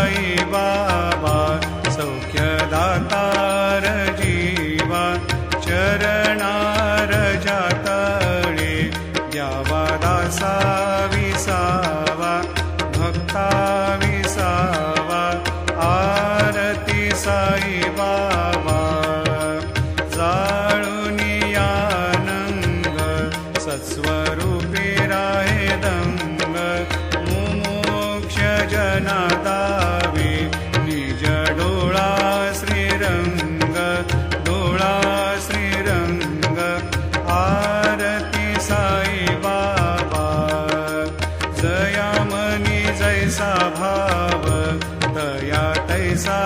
साई बाबा सौख्यदातार जीवा चरणार जातळे द्यावा दासा विसावा भक्ता विसावा आरती साई बाबा जाळूनी आनंद सत्स्वरूपी राहे दंग मुमोक्ष जना दावे निज डोळा श्रीरंग डोळा श्रीरंग आरती साई बाबा जया मनी जैसा भाव दया तैसा